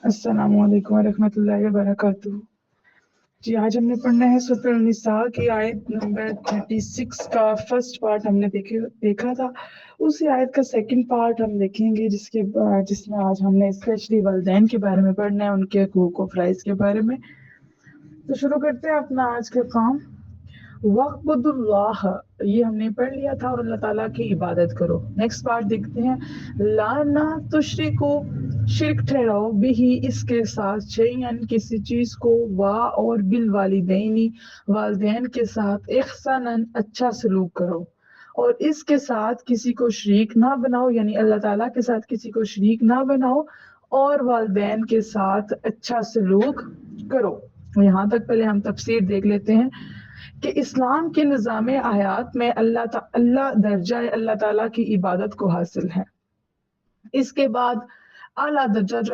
السلام علیکم ورحمۃ اللہ وبرکاتہ۔ جی آج ہم نے پڑھنا ہے سورۃ النساء کی آیت نمبر 36 کا فرسٹ پارٹ ہم نے دیکھا تھا۔ اسی آیت کا سیکنڈ پارٹ ہم دیکھیں گے جس میں آج ہم نے اسپیشلی والدین کے بارے میں پڑھنا ہے، ان کے حقوق و فرائض کے بارے میں۔ تو شروع کرتے ہیں اپنا آج کا کام۔ وَاعْبُدُوا اللَّهَ، یہ ہم نے پڑھ لیا تھا، اور اللہ تعالیٰ کی عبادت کرو۔ نیکسٹ پارٹ دیکھتے ہیں۔ لا نہ تشرکوا، شرک ٹھہراؤ بھی اس کے ساتھ، شیئن کسی چیز کو، اور بالوالدین، والدین کے ساتھ، احساناً اچھا سلوک کرو، اور اس کے ساتھ کسی کو شریک نہ بناؤ، یعنی اللہ تعالیٰ کے ساتھ کسی کو شریک نہ بناؤ، اور والدین کے ساتھ اچھا سلوک کرو۔ یہاں تک پہلے ہم تفسیر دیکھ لیتے ہیں کہ اسلام کے نظام حیات میں اللہ درجہ اللہ تعالیٰ کی عبادت کو حاصل ہے۔ اس کے بعد اعلیٰ درجہ جو